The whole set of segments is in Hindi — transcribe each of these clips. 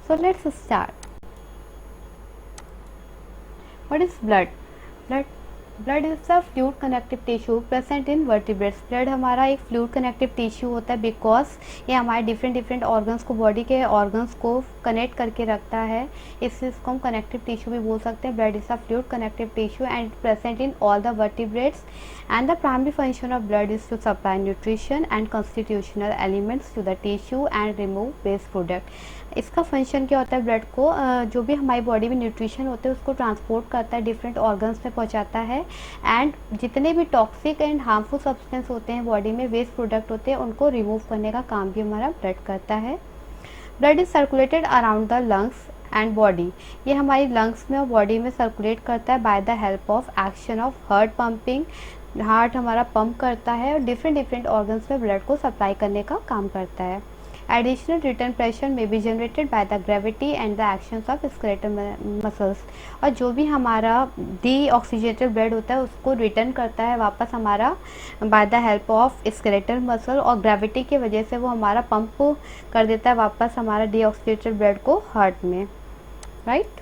So let's start. What is blood? Blood blood is a fluid connective tissue present in vertebrates. Blood हमारा एक फ्लूइड कनेक्टिव टिश्यू होता है बिकॉज ये हमारे डिफरेंट ऑर्गन्स को, बॉडी के ऑर्गन्स को कनेक्ट करके रखता है. इसको हम कनेक्टिव टिश्यू भी बोल सकते हैं. Blood is a fluid connective tissue and present in all the vertebrates and the primary function of blood is to supply nutrition and constitutional elements to the tissue and remove waste product. इसका फंक्शन क्या होता है? ब्लड को जो भी हमारी बॉडी में न्यूट्रिशन होते हैं उसको ट्रांसपोर्ट करता है, डिफरेंट ऑर्गन्स में पहुंचाता है एंड जितने भी टॉक्सिक एंड हार्मफुल सब्सटेंस होते हैं बॉडी में, वेस्ट प्रोडक्ट होते हैं, उनको रिमूव करने का काम भी हमारा ब्लड करता है. Blood is circulated around the lungs and body. ये हमारी लंग्स में और बॉडी में सर्कुलेट करता है by the help of action of heart pumping. Heart हमारा पंप करता है और डिफरेंट ऑर्गन्स में ब्लड को सप्लाई करने का काम करता है. Additional return pressure may be generated by the gravity and the actions of skeletal muscles. और जो भी हमारा डीऑक्सीजनेटेड ब्लड होता है उसको रिटर्न करता है वापस हमारा by the help of skeletal muscle, और ग्रेविटी की वजह से वो हमारा पंप कर देता है वापस हमारा डीऑक्सीजनेटेड ब्लड को हार्ट में. Right.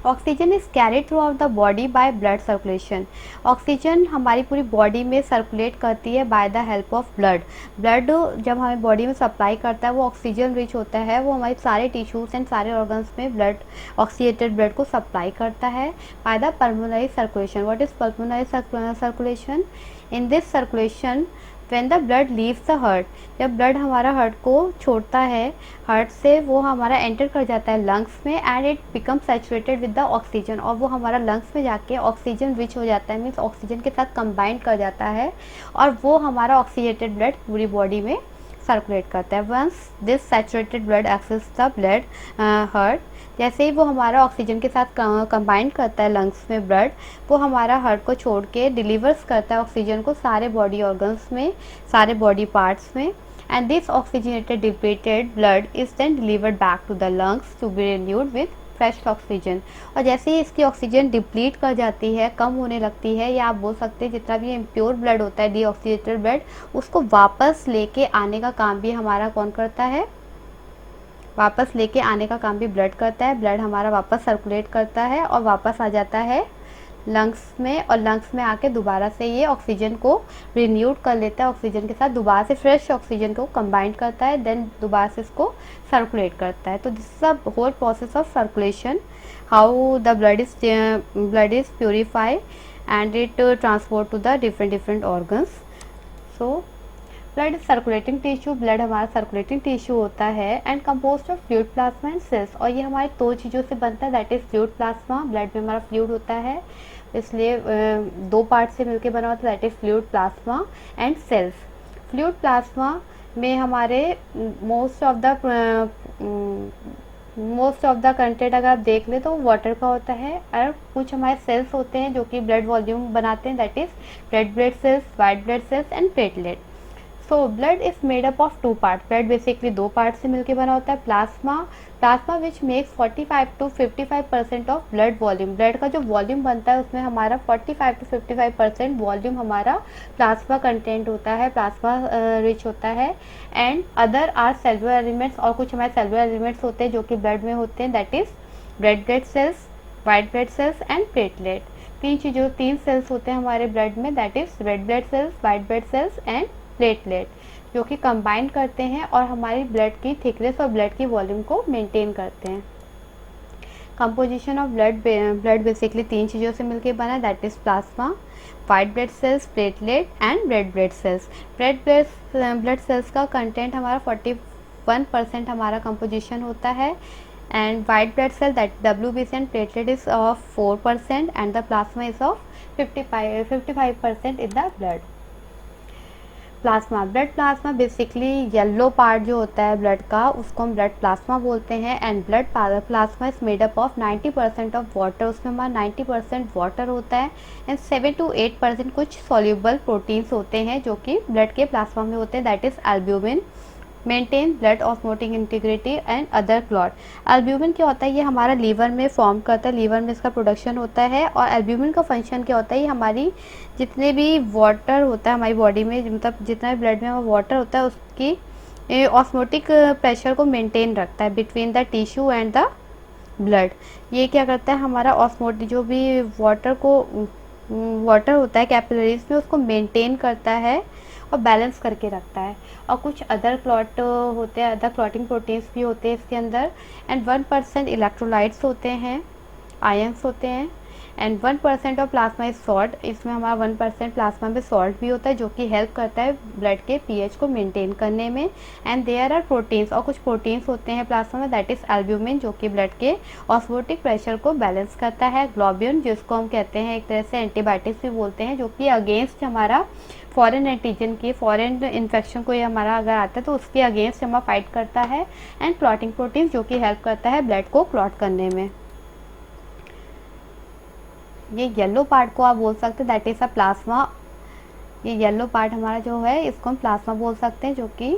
Oxygen is carried through out the body by blood circulation. Oxygen हमारी पूरी बॉडी में सर्कुलेट करती है by the help of blood. Blood जब हमें बॉडी में सप्लाई करता है वो ऑक्सीजन रिच होता है, वो हमारे सारे टिश्यूज एंड सारे ऑर्गन्स में ब्लड, ऑक्सीजेटेड ब्लड को सप्लाई करता है by the pulmonary circulation. What is pulmonary circulation? In this circulation when the blood leaves the heart, जब ब्लड हमारा हार्ट को छोड़ता है, हार्ट से वो हमारा एंटर कर जाता है लंग्स में and it become saturated with the oxygen, और वो हमारा लंग्स में जाके ऑक्सीजन रिच हो जाता है, मीन्स ऑक्सीजन के साथ कंबाइन कर जाता है और वो हमारा ऑक्सीजेटेड ब्लड पूरी बॉडी में सर्कुलेट करता है. Once this saturated blood access the blood heart, जैसे ही वो हमारा ऑक्सीजन के साथ कंबाइन करता है लंग्स में ब्लड, वो हमारा हार्ट को छोड़ के डिलीवर्स करता है ऑक्सीजन को सारे बॉडी ऑर्गन्स में, सारे बॉडी पार्ट्स में. And this oxygenated depleted blood is then delivered back to the lungs to be renewed with fresh oxygen. और जैसे ही इसकी ऑक्सीजन डिप्लीट कर जाती है, कम होने लगती है, या आप बोल सकते हैं जितना भी इम्प्योर ब्लड होता है, डीऑक्सीजेटेड ब्लड, उसको वापस लेके आने का काम भी हमारा कौन करता है? वापस लेके आने का काम भी ब्लड करता है. ब्लड हमारा वापस सर्कुलेट करता है और वापस आ जाता है लंग्स में, और लंग्स में आके दोबारा से ये ऑक्सीजन को रिन्यूड कर लेता है, ऑक्सीजन के साथ दोबारा से फ्रेश ऑक्सीजन को कंबाइन करता है, देन दोबारा से इसको सर्कुलेट करता है. तो this is the whole process of circulation, how the blood is purify and it transport to the different organs. So blood circulating tissue, blood हमारा सर्कुलेटिंग टिश्यू होता है and composed of fluid plasma and cells. और ये हमारे दो चीज़ों से बनता है, that is fluid plasma. Blood में हमारा फ्लूइड होता है, इसलिए दो पार्ट से मिलकर बना होता है, that is fluid plasma and cells. Fluid plasma में हमारे मोस्ट ऑफ द कंटेंट अगर आप देख लें तो वाटर का होता है, और कुछ हमारे सेल्स होते हैं जो कि ब्लड वॉल्यूम बनाते हैं, that is red blood cells, white blood cells and platelet. So blood is made up of two part. Blood basically दो पार्ट से मिलकर बना होता है. Plasma which makes 45 to 55% of blood volume. Blood का जो वॉल्यूम बनता है उसमें हमारा 45 to 55% वॉल्यूम हमारा प्लाज्मा कंटेंट होता है, प्लाज्मा रिच होता है. And other are cellular elements, और कुछ हमारे सेलुलर एलिमेंट्स होते हैं जो कि ब्लड में होते हैं, that is red blood cells, white blood cells and platelet. तीन सेल्स होते हैं हमारे ब्लड में, that is red blood cells, white blood cells and platelet, जो कि कंबाइन करते हैं और हमारी ब्लड की थिकनेस और ब्लड की वॉल्यूम को मेंटेन करते हैं. कंपोजिशन ऑफ ब्लड बेसिकली तीन चीज़ों से मिलकर बना है, that is plasma, white blood cells, platelet and red blood cells. Blood cells का कंटेंट हमारा 41% हमारा कंपोजिशन होता है, and white blood cell that WBC and platelet is of 4% and the plasma is of 55% in the blood. Blood plasma basically yellow part जो होता है ब्लड का, उसको हम ब्लड प्लाज्मा बोलते हैं. And blood plasma is made up of 90% of water. उसमें हमारा 90% वाटर होता है एंड 7 to 8% कुछ सॉल्यूबल प्रोटीन्स होते हैं जो कि ब्लड के प्लाज्मा में होते हैं, that is albumin. Maintain blood osmotic integrity and other clot. Albumin क्या होता है? ये हमारा लीवर में फॉर्म करता है, लीवर में इसका प्रोडक्शन होता है. और एल्ब्यूमिन का फंक्शन क्या होता है? ये हमारी जितने भी वाटर होता है हमारी बॉडी में, मतलब जितना भी ब्लड में वाटर होता है उसकी ये ऑस्मोटिक प्रेशर को मेंटेन रखता है between the tissue and the blood. ये क्या करता है, हमारा ऑस्मोटिक जो भी वाटर होता है कैपिलरीज में उसको मेंटेन करता है और बैलेंस करके रखता है। और कुछ अदर क्लॉट होते हैं, अदर क्लॉटिंग प्रोटीन्स भी होते हैं इसके अंदर। एंड 1% इलेक्ट्रोलाइट्स होते हैं, आयंस होते हैं। And 1% of plasma is salt, इसमें हमारा 1% प्लाज्मा में सॉल्ट भी होता है जो कि हेल्प करता है ब्लड के पीएच को मेंटेन करने में। एंड देयर आर प्रोटीन्स, और कुछ प्रोटीन्स होते हैं प्लाज्मा में, दैट इज एल्ब्यूमिन, जो कि ब्लड के ऑस्मोटिक प्रेशर को बैलेंस करता है। ग्लोब्यून, जिसको हम कहते हैं एक तरह से एंटीबायोटिक्स भी बोलते हैं, जो कि अगेंस्ट हमारा फॉरेन एंटीजन की, फॉरेन इन्फेक्शन कोई हमारा अगर आता है तो उसके अगेंस्ट हमारा फाइट करता है। एंड क्लॉटिंग प्रोटीन, जो कि हेल्प करता है ब्लड को क्लॉट करने में। ये येलो पार्ट को आप बोल सकते हैं दैट इज अ प्लाज्मा। ये येलो पार्ट हमारा जो है इसको हम प्लाज्मा बोल सकते हैं, जो कि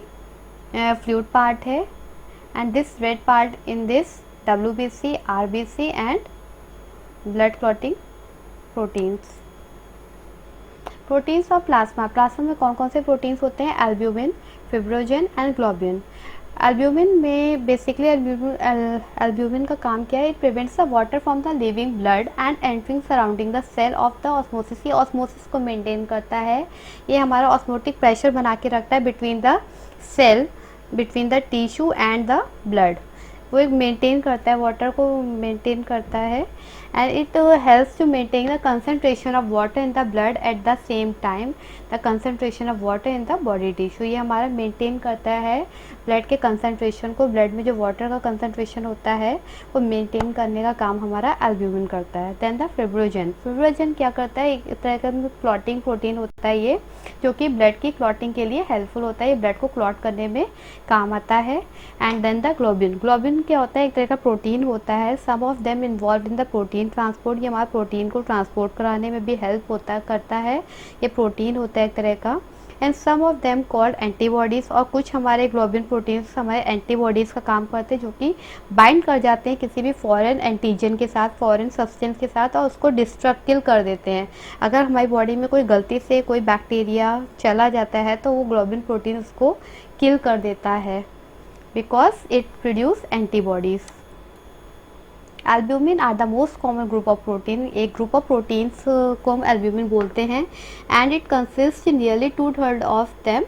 फ्लूइड पार्ट है। And this red part in this WBC, RBC and blood clotting proteins. Proteins of plasma, plasma में कौन कौन से प्रोटीन्स होते हैं, albumin, fibrogen and globin. Albumin में बेसिकली एल्ब्यूमिन का काम क्या है, it prevents the water from the living blood and entering surrounding the cell of the osmosis. ये ऑस्मोसिस को मेंटेन करता है, ये हमारा ऑस्मोटिक प्रेशर बना के रखता है between the cell, between the tissue and the blood. वो एक मेंटेन करता है, वाटर को मेंटेन करता है। And it helps to maintain the concentration of water in the blood at the same time the concentration of water in the body tissue. ये हमारा मेंटेन करता है ब्लड के कंसनट्रेशन को, ब्लड में जो वाटर का कंसनट्रेशन होता है वो मेंटेन करने का काम हमारा एल्ब्यूमिन करता है। देन द फिब्रोजन, फिब्रोजन क्या करता है, एक तरह का क्लॉटिंग प्रोटीन होता है ये, जो कि ब्लड की क्लॉटिंग के लिए हेल्पफुल होता है, ये ब्लड को क्लॉट करने में काम आता है। And then the globin, globin क्या होता है, एक तरह का प्रोटीन होता है, some of them involve in the protein transport. ये हमारा प्रोटीन को ट्रांसपोर्ट कराने में भी हेल्प होता करता है, ये प्रोटीन होता है एक तरह का। And some of them called antibodies, और कुछ हमारे ग्लोबिन प्रोटीन्स हमारे एंटीबॉडीज़ का काम करते हैं, जो कि बाइंड कर जाते हैं किसी भी फॉरेन एंटीजन के साथ, फॉरेन सब्सटेंस के साथ, और उसको डिस्ट्रक्ट किल कर देते हैं। अगर हमारी बॉडी में कोई गलती से कोई बैक्टीरिया चला जाता है तो वो ग्लोबिन प्रोटीन उसको किल कर देता है, because it produce antibodies. Albumin are the most common group of protein, एक ग्रुप ऑफ प्रोटीन्स को हम एल्ब्यूमिन बोलते हैं। And it consist nearly 2/3 of them,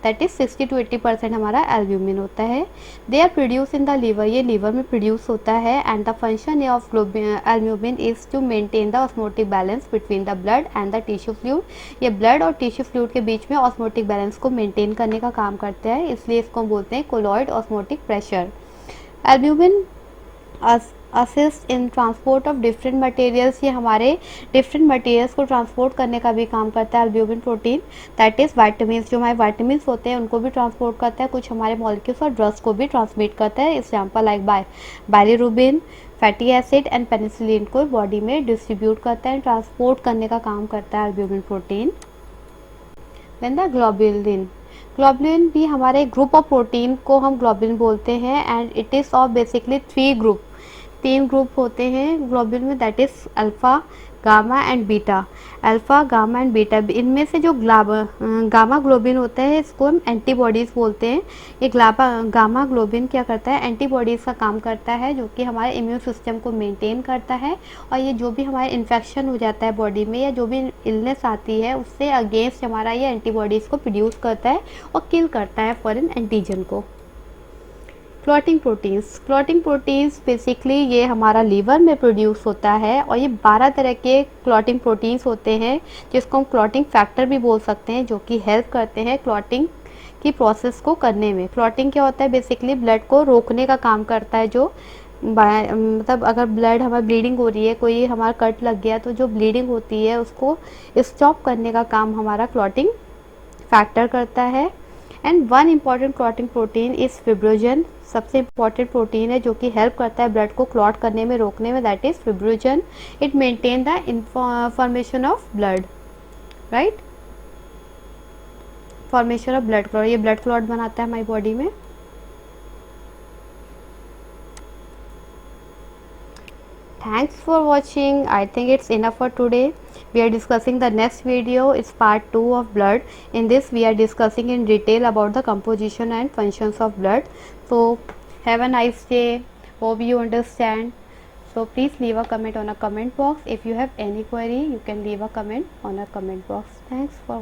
that is 60 to 80% हमारा एल्ब्यूमिन होता है। They are produce in the liver, ये लीवर में प्रोड्यूस होता है। And the function of albumin is to maintain the osmotic balance between the blood and the tissue fluid. ये ब्लड और टिश्यू फ्लूइड के बीच में ऑस्मोटिक बैलेंस को मेंटेन करने का काम करता है, इसलिए इसको हम बोलते हैं colloid osmotic pressure. Albumin assist in transport of different materials, ये हमारे डिफरेंट मटेरियल्स को ट्रांसपोर्ट करने का भी काम करता है albumin protein, that is vitamins, जो हमारे वाइटामिन्स होते हैं उनको भी ट्रांसपोर्ट करता है, कुछ हमारे मॉलिक्यूल्स और ड्रग्स को भी ट्रांसमिट करता है। Example like bilirubin, fatty acid and penicillin को बॉडी में डिस्ट्रीब्यूट करता है, ट्रांसपोर्ट करने का काम करता है albumin protein. Then the globulin, globulin भी हमारे ग्रुप ऑफ प्रोटीन को हम ग्लोबुलिन बोलते हैं। And it is of basically 3 group होते हैं ग्लोबुलिन में, that is alpha, gamma and beta. Alpha, gamma and beta, इनमें से जो गामा ग्लोबिन होता है इसको हम एंटीबॉडीज़ बोलते हैं। ये गामा ग्लोबिन क्या करता है, एंटीबॉडीज़ का काम करता है, जो कि हमारे इम्यून सिस्टम को मेंटेन करता है। और ये जो भी हमारे इन्फेक्शन हो जाता है बॉडी में या जो भी इलनेस आती है उससे अगेंस्ट हमारा ये एंटीबॉडीज़ को प्रोड्यूस करता है और किल करता है फॉरेन एंटीजन को। क्लॉटिंग प्रोटीन्स बेसिकली ये हमारा लीवर में प्रोड्यूस होता है, और ये 12 तरह के क्लॉटिंग प्रोटीन्स होते हैं जिसको हम क्लॉटिंग फैक्टर भी बोल सकते हैं, जो कि हेल्प करते हैं क्लॉटिंग की प्रोसेस को करने में। क्लॉटिंग क्या होता है, बेसिकली ब्लड को रोकने का काम करता है, जो मतलब अगर ब्लड हमारी ब्लीडिंग हो रही है, कोई हमारा कट लग गया तो जो ब्लीडिंग होती है उसको स्टॉप करने का काम हमारा क्लॉटिंग फैक्टर करता है। And one important clotting protein is fibrinogen, सबसे इम्पॉर्टेंट प्रोटीन है जो कि हेल्प करता है ब्लड को क्लॉट करने में, रोकने में, that is fibrinogen. It maintain the formation of blood, right, formation of blood clot, ये ब्लड क्लॉट बनाता है हमारी बॉडी में। Thanks for watching. I think it's enough for today. we are discussing the next video is part 2 of blood. In this we are discussing in detail about the composition and functions of blood. So have a nice day, hope you understand. So please leave a comment on a comment box. If you have any query, you can leave a comment on a comment box. Thanks for